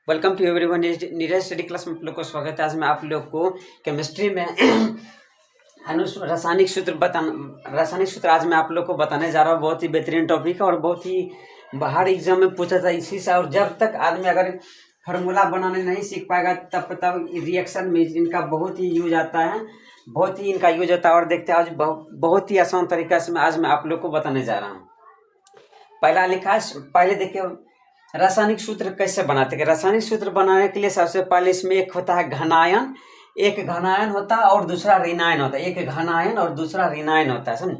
Welcome to everyone. Neeraj study class में आप लोग को स्वागत है। आज मैं आप लोग को केमिस्ट्री में रासायनिक सूत्र आज मैं आप लोग को बताने जा रहा हूँ। बहुत ही बेहतरीन टॉपिक है और बहुत ही बाहर एग्जाम में पूछा था इसी से। और जब तक आदमी अगर फार्मूला बनाने नहीं सीख पाएगा तब रिएक्शन में इनका बहुत ही यूज आता है, बहुत ही इनका यूज होता है। और देखते हैं आज बहुत ही आसान तरीका से आज मैं आप लोग को बताने जा रहा हूँ। पहला लिखा है, पहले देखिए रासायनिक सूत्र कैसे बनाते हैं। रासायनिक सूत्र बनाने के लिए सबसे पहले इसमें एक होता है घनायन, एक घनायन होता है और दूसरा ऋणायन होता है। एक घनायन और दूसरा ऋणायन होता है, समझ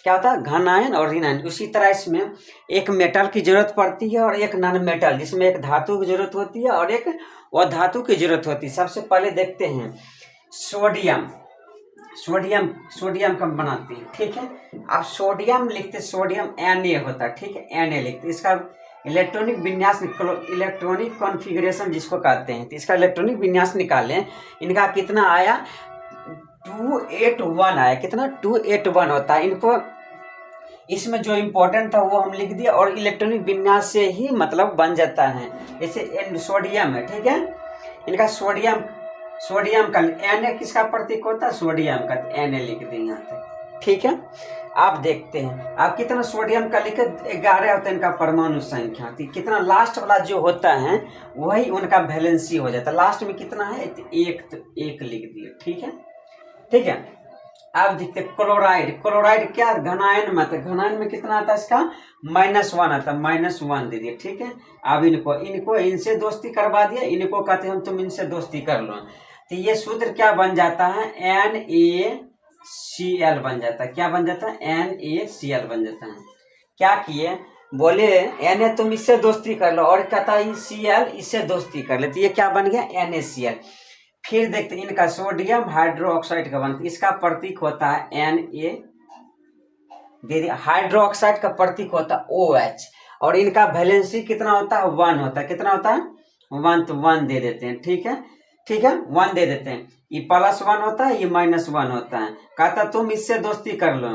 क्या होता है घनायन और ऋणायन। उसी तरह इसमें एक मेटल की जरूरत पड़ती है और एक नॉन मेटल, जिसमें एक धातु की जरूरत होती है और एक अधातु की जरूरत होती है। सबसे पहले देखते हैं सोडियम। सोडियम कम बनाते हैं, ठीक है। अब सोडियम लिखते, सोडियम Na होता है, ठीक है, Na लिखते। इसका इलेक्ट्रॉनिक विन्यास, इलेक्ट्रॉनिक कॉन्फ़िगरेशन जिसको कहते हैं, तो इसका इलेक्ट्रॉनिक विन्यास निकालें। इनका कितना आया 281 आया। कितना 281 होता है। इनको इसमें जो इम्पोर्टेंट था वो हम लिख दिया और इलेक्ट्रॉनिक विन्यास से ही मतलब बन जाता है। जैसे सोडियम है, ठीक है। इनका सोडियम का Na किसका प्रतीक होता है, सोडियम का, Na लिख दें यहाँ पे, ठीक है। आप देखते हैं आप कितना सोडियम का लिखे 11 होता है इनका परमाणु संख्या। कितना लास्ट वाला जो होता है वही उनका वैलेंसी हो जाता है। लास्ट में कितना है, तो एक लिख दिए, ठीक है, ठीक है। आप देखते क्लोराइड क्या घनायन में, तो घनायन में कितना आता है इसका -1 आता है, -1 दे दिए, ठीक है। अब इनको इनसे दोस्ती करवा दिया, इनको कहते हैं हम तुम इनसे दोस्ती कर लो। तो ये सूत्र क्या बन जाता है, NaCl बन जाता है। क्या बन जाता है, NaCl बन जाता है। क्या किए, बोले Na तुम इससे दोस्ती कर लो और कहता है Cl इससे दोस्ती कर ले, तो ये क्या बन गया NaCl। फिर देखते हैं इनका सोडियम हाइड्रोक्साइड का बनता है, इसका प्रतीक होता है Na। हाइड्रोक्साइड का प्रतीक होता है OH और इनका वैलेंसी कितना होता है 1 होता है। कितना होता है 1, तो 1 दे देते हैं, ठीक है, ठीक है, 1 दे देते हैं। ये +1 होता है, ये -1 होता है। कहता तुम इससे दोस्ती कर लो,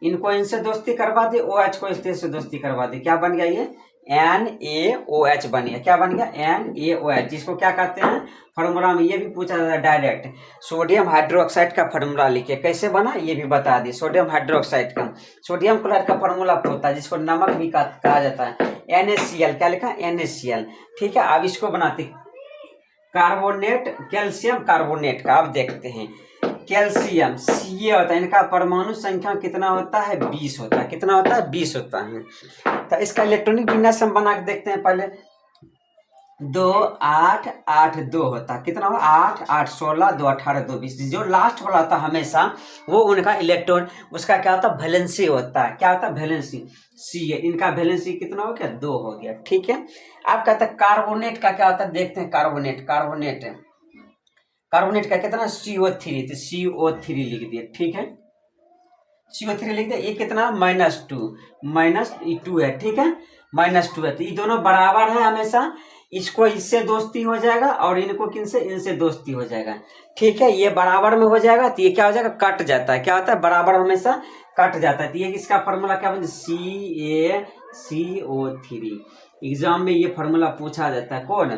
इनको इनसे दोस्ती करवा दे, OH को इससे दोस्ती करवा दे। क्या बन गया ये NaOH बन गया। क्या बन गया NaOH, जिसको क्या कहते हैं फार्मूला में ये भी पूछा जाता है डायरेक्ट। सोडियम हाइड्रोक्साइड का फार्मूला लिखे, कैसे बना ये भी बता दी। सोडियम हाइड्रोक्साइड का, सोडियम क्लोराइड का फार्मूला होता है जिसको नमक भी कहा जाता है, NaCl। क्या लिखा NaCl, ठीक है। अब इसको बनाते कार्बोनेट, कैल्शियम कार्बोनेट का। अब देखते हैं कैल्शियम Ca होता है, इनका परमाणु संख्या कितना होता है 20 होता है। कितना होता है 20 होता है। तो इसका इलेक्ट्रॉनिक विन्यास हम बना के देखते हैं। पहले 2 8 8 2 होता है। कितना होगा 8 8 16 2 18 2 20। जो लास्ट वाला होता है हमेशा वो उनका इलेक्ट्रॉन, उसका क्या होता है वैलेंसी होता है। क्या होता है वैलेंसी Ca। इनका वैलेंसी कितना हो गया 2 हो गया, ठीक है। आप कहते हैं कार्बोनेट का क्या होता है, देखते हैं कार्बोनेट का कितना CO3, तो CO3 लिख दिए, ठीक है, CO3 लिख दिया। ये कितना -2 है, ठीक है, -2 है। तो ये दोनों बराबर है हमेशा। इसको इससे दोस्ती हो जाएगा और इनको किनसे, इनसे दोस्ती हो जाएगा, ठीक है। ये बराबर में हो जाएगा तो ये क्या हो जाएगा कट जाता है। क्या होता है बराबर हमेशा कट जाता है। तो ये इसका फॉर्मूला क्या बन CaCO3। एग्जाम में ये फॉर्मूला पूछा जाता है। कौन,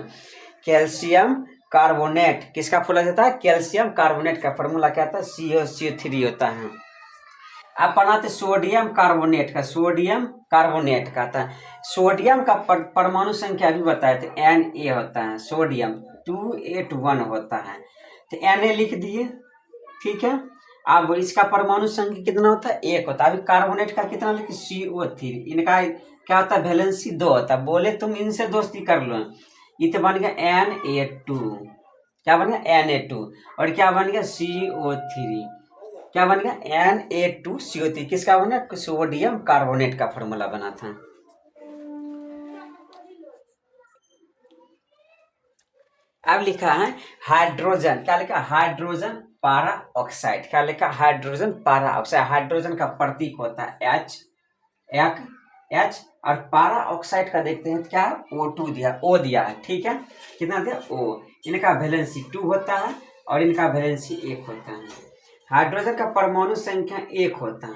कैल्शियम कार्बोनेट, किसका फॉर्मूला देता है कैल्शियम कार्बोनेट का फॉर्मूला क्या होता है CO3 होता है। आप बनाते सोडियम कार्बोनेट का, सोडियम कार्बोनेट का था। सोडियम का परमाणु संख्या भी बताए थे Na होता है, सोडियम 281 होता है, तो Na लिख दिए, ठीक है। अब इसका परमाणु संख्या कितना होता है 1 होता है। अभी कार्बोनेट का कितना लिखे CO3। इनका क्या होता है वैलेंसी 2 होता है। बोले तुम इनसे दोस्ती कर लो, ये तो बन गया Na2। क्या बन गया Na2 और क्या बन गया CO3। क्या बन गया Na2CO3। किसका बना, सोडियम कार्बोनेट का फॉर्मूला बना था। अब लिखा है हाइड्रोजन, क्या लिखा हाइड्रोजन पारा ऑक्साइड। क्या लिखा हाइड्रोजन पारा ऑक्साइड। हाइड्रोजन का प्रतीक होता है H और पारा ऑक्साइड का देखते हैं क्या O2 दिया, O दिया है, ठीक है। कितना दिया O। इनका वैलेंसी 2 होता है और इनका वैलेंसी 1 होता है। हाइड्रोजन का परमाणु संख्या 1 होता है,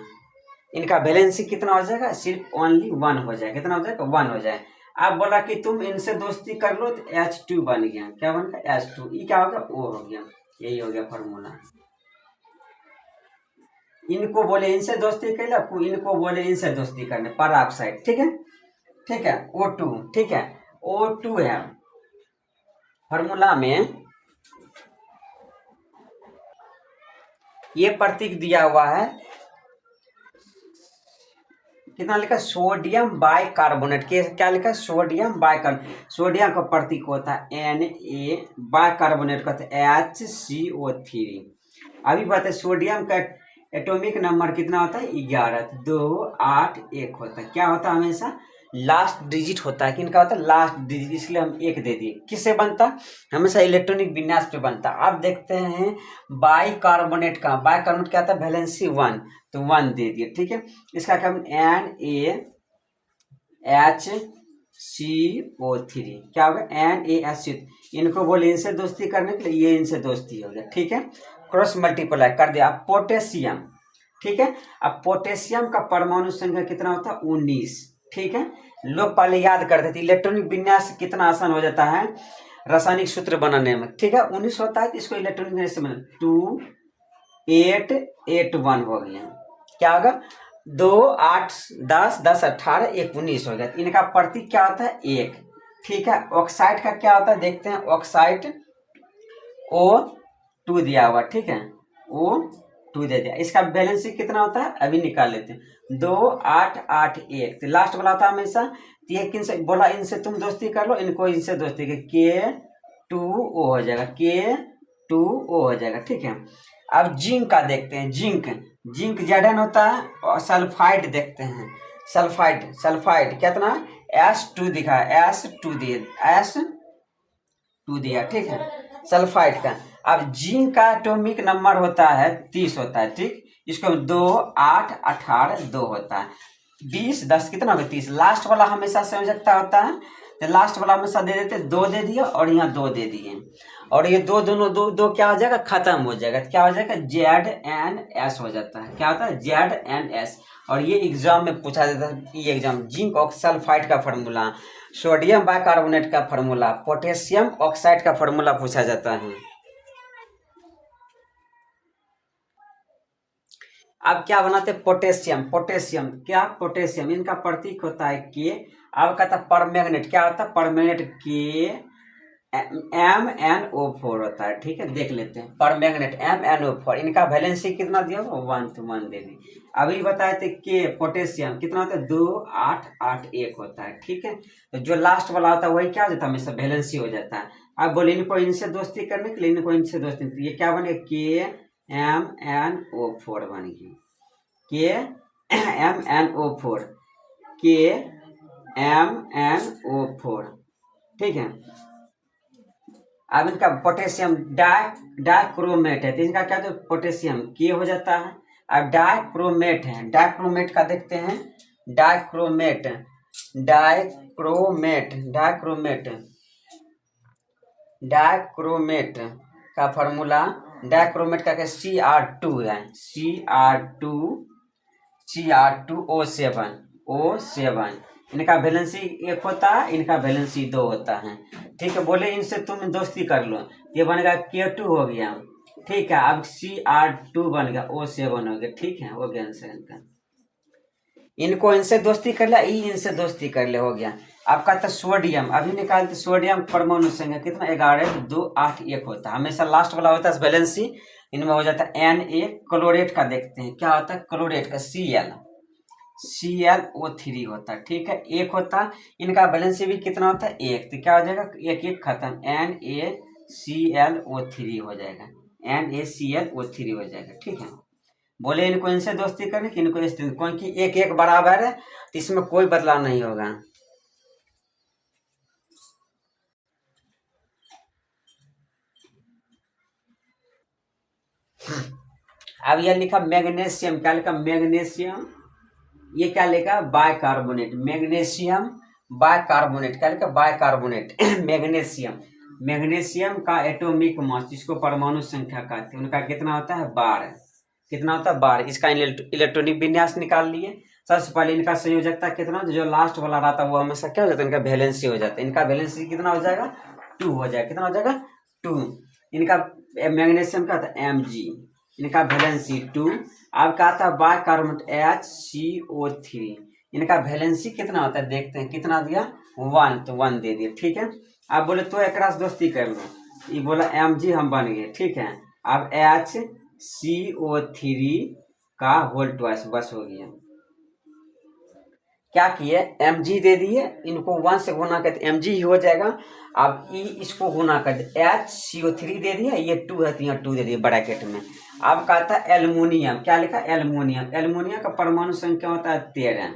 इनका वैलेंसी कितना हो जाएगा सिर्फ ओनली 1 हो जाएगा। कितना हो जाएगा 1 हो जाए। आप बोला कि तुम इनसे दोस्ती कर लो, तो H2 बन गया। क्या बन गया? H2। ये क्या हो गया? O हो गया। यही हो गया फॉर्मूला। इनको बोले इनसे दोस्ती कर लो, इनको बोले इनसे दोस्ती करने, पर ऑक्साइड। ठीक है, ठीक है, O2। ठीक है, O2 है फॉर्मूला में। ये प्रतीक दिया हुआ है, कितना लिखा? Sodium bicarbonate. क्या लिखा? Sodium bicarbonate. सोडियम का प्रतीक होता है Na, बाइकार्बोनेट का HCO3। अभी बात है, सोडियम का एटॉमिक नंबर कितना होता है? 11। 2 8 1 होता है। क्या होता है? हमेशा लास्ट डिजिट होता है। किनका होता है? लास्ट डिजिट, इसलिए हम 1 दे दिए। किससे बनता? हमेशा इलेक्ट्रॉनिक विन्यास पे बनता। अब देखते हैं बाइकार्बोनेट का। बाइकार्बोनेट क्या था? वैलेंसी 1, तो 1 दे दिए। ठीक है, इसका क्या? NaHCO3। क्या होगा? NaHCO। इनको बोले इनसे दोस्ती करने के लिए, ये इनसे दोस्ती हो गया। ठीक है, क्रॉस मल्टीप्लाई कर दिया। अब पोटेशियम। ठीक है, अब पोटेशियम का परमाणु संख्या कितना होता है? 19। ठीक है, लोग पहले याद करते थे। इलेक्ट्रॉनिक विन्यास कितना आसान हो जाता है रासायनिक सूत्र बनाने में। ठीक है, 19 होता है, तो इसको इलेक्ट्रॉनिक विन्यास से 2 8 8 1 हो गया। क्या होगा? 2 8 10 10 18 1 19 हो गया। इनका प्रतीक क्या होता है? 1। ठीक है, ऑक्साइड का क्या होता है? देखते हैं। ऑक्साइड O2 दिया हुआ। ठीक है, O2 दे दिया। इसका बैलेंस कितना होता है? अभी निकाल लेते हैं। 2 8 8 1, तो लास्ट वाला होता है हमेशा। तो ये किनसे बोला? इनसे तुम दोस्ती कर लो, इनको इनसे दोस्ती कर, K2O हो जाएगा। K2O हो जाएगा। ठीक है, अब जिंक का देखते हैं। जिंक Zn होता है। और सल्फाइड देखते हैं। सल्फाइड कितना? S2 दिखा है, S2 दिया। ठीक है, सल्फाइड का। अब जिंक का एटॉमिक नंबर होता है 30 होता है। ठीक, इसको 2 8 18 2 होता है। 20 10 कितना होगा? 30। लास्ट वाला हमेशा समझता होता है, तो लास्ट वाला हमेशा दे देते। 2 दे दिए और यहाँ 2 दे दिए, और ये दो दोनों दो क्या हो जाएगा? खत्म हो जाएगा। क्या हो जाएगा? ZnS हो जाता है। क्या होता है? ZnS। और ये एग्जाम में पूछा जाता है। ये एग्जाम जिंक ऑक्सल्फाइड का फॉर्मूला, सोडियम बाइकार्बोनेट का फॉर्मूला, पोटेशियम ऑक्साइड का फॉर्मूला पूछा जाता है। अब क्या बनाते? पोटेशियम क्या? पोटेशियम, इनका प्रतीक होता है के। अब कहता परमैग्नेट। क्या होता है? परमैग्नेट MnO4 होता है। ठीक है, देख लेते हैं। परमैग्नेट MnO4, इनका वैलेंसी कितना दिया होगा? 1 to 1 दे दी। अभी बताए थे के पोटेशियम कितना होता है? 2 8 8 1 होता है। ठीक है, तो जो लास्ट वाला होता है वही क्या हो जाता है? हमेशा वैलेंसी हो जाता है। अब बोले इनको इनसे दोस्ती करने के लिए, इनको इनसे दोस्ती, तो ये क्या बनेगा? KMnO4 बन गया। KMnO4, KMnO4। ठीक है, अब इनका पोटेशियम डाइक्रोमेट है, तो इनका क्या? तो पोटेशियम के हो जाता है। अब डाइक्रोमेट है, डाइक्रोमेट का देखते हैं। डाइक्रोमेट का फॉर्मूला, डाइक्रोमेट का Cr2 है। Cr2O7। इनका वैलेंसी 1 होता है, इनका वैलेंसी 2 होता है। ठीक है, बोले इनसे तुम दोस्ती कर लो, ये बनेगा K2 हो गया। ठीक है, अब Cr2 बन गया, O7 हो गया। ठीक है, हो गया आंसर इनका। इनको इनसे दोस्ती कर लिया, इनसे दोस्ती कर ले, हो गया। आपका था सोडियम। अभी निकालते सोडियम परमाणु संख्या कितना? 11 2 8 1 होता है। हमेशा लास्ट वाला होता है वैलेंसी, इनमें हो जाता है Na। क्लोरेट का देखते हैं। क्या होता है? क्लोरेट का ClO3 होता है। ठीक है, 1 होता है। इनका वैलेंसी भी कितना होता है? 1, तो क्या हो जाएगा? 1 1 खत्म, NaClO3 हो जाएगा। NaClO3 हो जाएगा। ठीक है, बोले इनको इनसे दोस्ती करने की, इनको इस, क्योंकि 1 1 बराबर है, तो इसमें कोई बदलाव नहीं होगा। अब यह लिखा मैग्नीशियम। क्या लिखा? मैग्नीशियम। ये क्या लिखा? बाइकार्बोनेट। Magnesium bicarbonate. क्या लिखा? बाइकार्बोनेट मैग्नीशियम का एटॉमिक मास, जिसको परमाणु संख्या कहते हैं, उनका कितना होता है? 12। कितना होता है? 12। इसका इलेक्ट्रॉनिक विन्यास निकाल लिए। सबसे पहले इनका संयोजकता कितना, जो लास्ट वाला रहता है वो हमेशा क्या हो जाता है, इनका वैलेंसी हो जाता है। इनका वैलेंसी कितना हो जाएगा, 2 हो जाएगा। कितना हो जाएगा, 2। इनका मैग्नीशियम का था Mg, इनका वैलेंसी 2। अब का आता है बाइकार्बोनेट HCO3, इनका वैलेंसी कितना होता है देखते हैं, कितना दिया 1, तो 1 दे दिया। ठीक है, अब बोले तो एक रास दोस्ती कर लो, ये बोला Mg हम बन गए। ठीक है, अब HCO3 का होल ट्वाइस बस हो गया। क्या किए, Mg दे दिए, इनको 1 से गुना करते Mg ही हो जाएगा। अब ई इसको गुना कर दे, HCO3 दे दिया, ये 2 है तो यहाँ 2 दे दिए ब्रैकेट में। अब कहता है एल्युमिनियम, क्या लिखा, एल्युमिनियम। एल्युमिनियम का परमाणु संख्या होता है 13।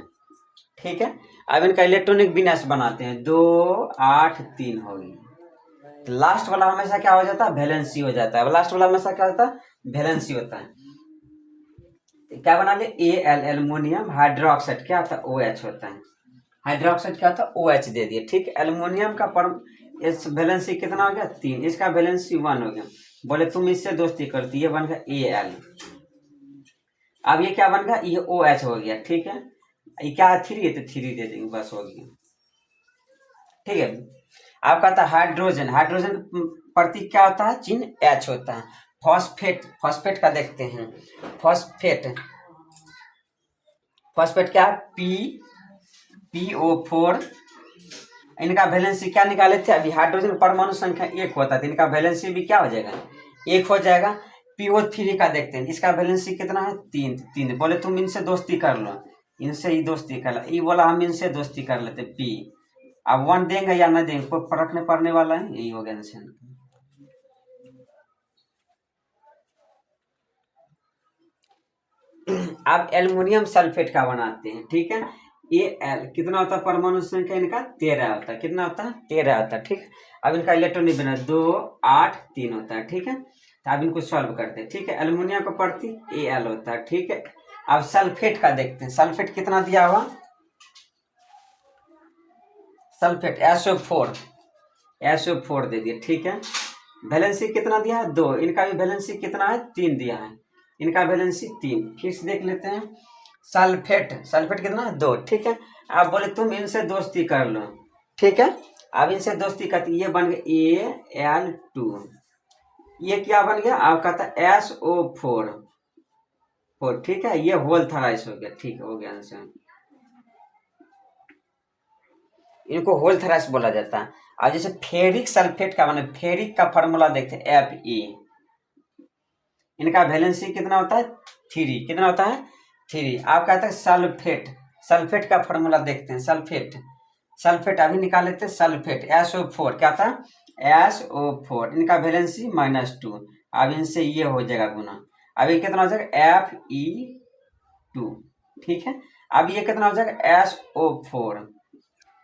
ठीक है, अब इनका इलेक्ट्रॉनिक विन्यास बनाते हैं, 2 8 3 होगी। तो लास्ट वाला हमेशा क्या हो जाता है, वैलेंसी हो जाता है। लास्ट वाला हमेशा क्या होता है, वैलेंसी होता है। क्या बना ले, Al एल्युमिनियम, हाइड्रोक्साइड क्या होता है, OH होता है। हाइड्रोक्साइड क्या होता है, OH दे दिए। ठीक, एल्युमिनियम का इस वैलेंसी कितना हो गया, 3, इसका वैलेंसी 1 हो गया। बोले तुम इससे दोस्ती करती, ये बन गया Al। अब ये क्या बन गया, ये OH हो गया। ठीक है, ये क्या है, 3 है तो 3 दे देंगे, बस हो गया। ठीक है, अब कहता है हाइड्रोजन। हाइड्रोजन प्रतीक क्या होता है, चिन्ह H होता है। फॉस्फेट, फॉस्फेट का देखते हैं, फॉस्फेट, फॉस्फेट क्या है, PO4। इनका वैलेंसी क्या निकाले थे अभी, हाइड्रोजन परमाणु संख्या 1 होता है, तो इनका वैलेंसी भी क्या हो जाएगा, 1 हो जाएगा। PO3 का देखते हैं, इसका वैलेंसी कितना है, 3। 3 बोले तुम इनसे दोस्ती कर लो, इनसे ही दोस्ती कर लो, ये बोला हम इनसे दोस्ती कर लेते P। अब 1 देंगे या नहीं देंगे, कोई फर्क नहीं पड़ने वाला है, यही हो गया आंसर। अब एल्युमिनियम सल्फेट का बनाते हैं। ठीक है, Al कितना होता है, परमाणु संख्या इनका 13 होता है। कितना होता है, 13 होता है। ठीक, अब इनका इलेक्ट्रॉनिक बना 2 8 3 होता है। ठीक है, तो अब इनको सॉल्व करते हैं। ठीक है, एल्युमिनियम का प्रतीक Al होता है। ठीक है, अब सल्फेट का देखते हैं, सल्फेट कितना दिया हुआ, सल्फेट SO4 दे दिया। ठीक है, वैलेंसी कितना दिया है, 2। इनका भी वैलेंसी कितना है, 3 दिया है, इनका वैलेंसी 3। फिर से देख लेते हैं, सल्फेट, सल्फेट कितना है, 2। ठीक है, आप बोले तुम इनसे दोस्ती कर लो। ठीक है, अब इनसे दोस्ती करती, ये बन गया Al2, ये क्या बन गया, आप कहता है SO4। ठीक है, ये होल थराइस हो गया। ठीक है, हो गया आंसर। इनको होल थराइस बोला जाता है। अब जैसे फेरिक सल्फेट का माने, फेरिक का फॉर्मूला देखते हैं Fe, इनका वैलेंसी कितना होता है, 3। कितना होता है, 3। आप कहते हैं सल्फेट, सल्फेट का फॉर्मूला देखते हैं, सल्फेट, सल्फेट अभी निकाल लेते हैं, सल्फेट SO4 क्या था, SO4, इनका वैलेंसी -2। अब इनसे ये हो जाएगा गुना, अभी कितना हो जाएगा, Fe2। ठीक है, अब ये कितना हो जाएगा, SO4,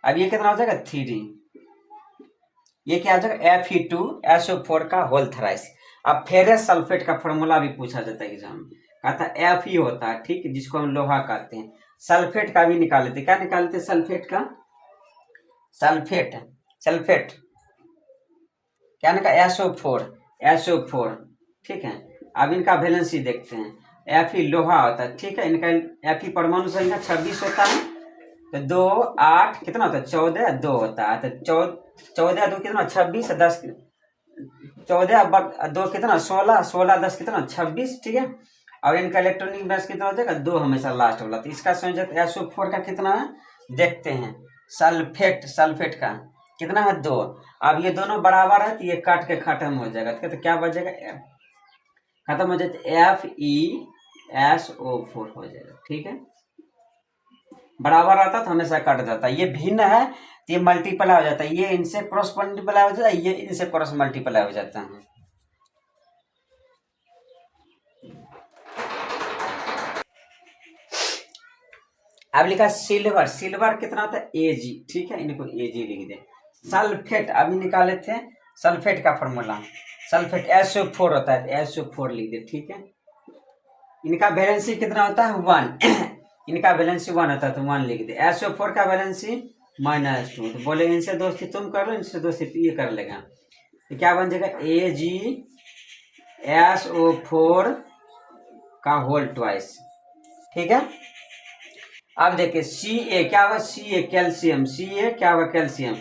अब ये कितना हो जाएगा, 3, ये क्या हो जाएगा, Fe2SO4 का होल थराइस। अब फेरस सल्फेट का फॉर्मूला भी पूछा जाता है एग्जाम में, कहता Fe होता है। ठीक, जिसको हम लोहा कहते हैं। सल्फेट का भी निकाल लेते, क्या निकालते सल्फेट का, सल्फेट, सल्फेट क्या निकाल, SO4। ठीक है, अब इनका वैलेंसी देखते हैं, Fe लोहा होता है। ठीक है, इनका Fe परमाणु संख्या 26 होता है, तो 2 8 कितना होता है, 14 2 होता है, तो 14 2 कितना, 26 10, 14 2 कितना, 16 16 10 कितना, 26। ठीक है, और इनका इलेक्ट्रॉनिक बैलेंस कितना हो जाएगा, 2 हमेशा लास्ट वाला। तो इसका संयोजक SO4 का कितना है देखते हैं, सल्फेट, सल्फेट का कितना है, 2। अब ये दोनों बराबर है, तो ये काट के खत्म हो जाएगा, तो क्या बचेगा, खत्म हो जाए FeSO4 हो जाएगा। ठीक है, बराबर आता तो हमेशा कट जाता है, ये भिन्न है तो ये मल्टीप्लाई हो जाता है, ये इनसे क्रॉस मल्टीप्लाई हो जाता है, ये इनसे क्रॉस मल्टीप्लाई हो जाता है। अब लिखा सिल्वर, सिल्वर कितना होता है, Ag। ठीक है, इनको Ag लिख दे। सल्फेट अभी निकाले थे, सल्फेट का फॉर्मूला, सल्फेट SO4 होता है, SO4 लिख दे। ठीक है, इनका वैलेंसी कितना होता है, 1 इनका वैलेंसी 1 होता है, तो 1 लिख दे। SO4 का वैलेंसी -2, तो बोले इनसे दोस्ती तुम कर लो, इनसे दोस्ती ये कर लेगा, तो क्या बन जाएगा, AgSO4 का होल ट्वाइस। ठीक है, अब देखिए सी ए क्या होगा, सी ए कैल्शियम, सी ए क्या होगा कैल्शियम,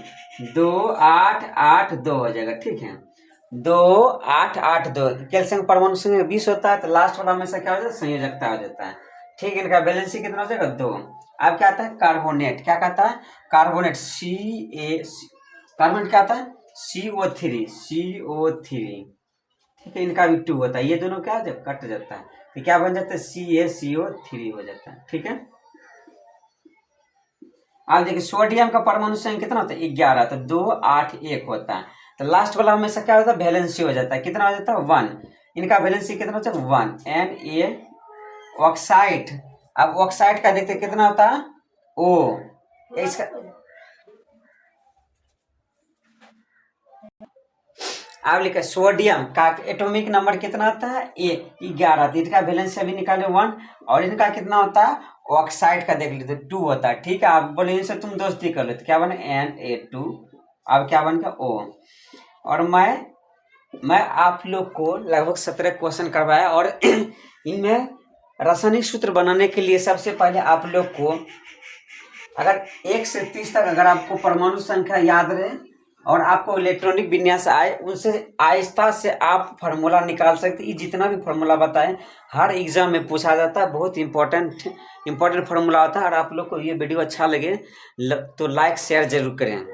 2 8 8 2 हो जाएगा। ठीक है, 2 8 8 2 कैल्शियम परमाणु संख्या 20 होता है, तो लास्ट वाला हमेशा क्या हो जाता है, संयोजकता हो जाता है। ठीक है, इनका वैलेंसी कितना हो जाएगा 2। अब क्या आता है कार्बोनेट, क्या कहता है कार्बोनेट, सी ए, कार्बोनेट क्या आता है CO3, CO3। ठीक है, इनका भी 2 होता है, ये दोनों क्या जब कट जाता है तो क्या बन जाता है CaCO3 हो जाता है। ठीक है, अब देखिए सोडियम का परमाणु संख्या कितना होता है 11, तो 2 8 1 होता है, तो लास्ट वाला हमेशा क्या होता है वैलेंसी हो जाता है, कितना हो जाता है 1। इनका वैलेंसी कितना होता है 1। Na ऑक्साइड, अब ऑक्साइड का देखते कितना होता है O, इसका अब लिखा सोडियम का एटॉमिक नंबर कितना आता है 11, तो इनका वैलेंसी अभी निकाले 1, और इनका कितना होता है ऑक्साइड का देख लेते 2 होता है। ठीक है, आप बोले इनसे तुम दोस्ती कर लेते, क्या बने Na2, अब क्या बन गया O। और मैं आप लोग को लगभग 17 क्वेश्चन करवाया, और इनमें रासायनिक सूत्र बनाने के लिए सबसे पहले आप लोग को अगर 1 से 30 तक अगर आपको परमाणु संख्या याद रहे और आपको इलेक्ट्रॉनिक विन्यास आए, उनसे आहिस्ता से आप फार्मूला निकाल सकते। ये जितना भी फार्मूला बताएं हर एग्जाम में पूछा जाता है, बहुत इंपॉर्टेंट फार्मूला होता है। और आप लोग को ये वीडियो अच्छा लगे तो लाइक शेयर जरूर करें।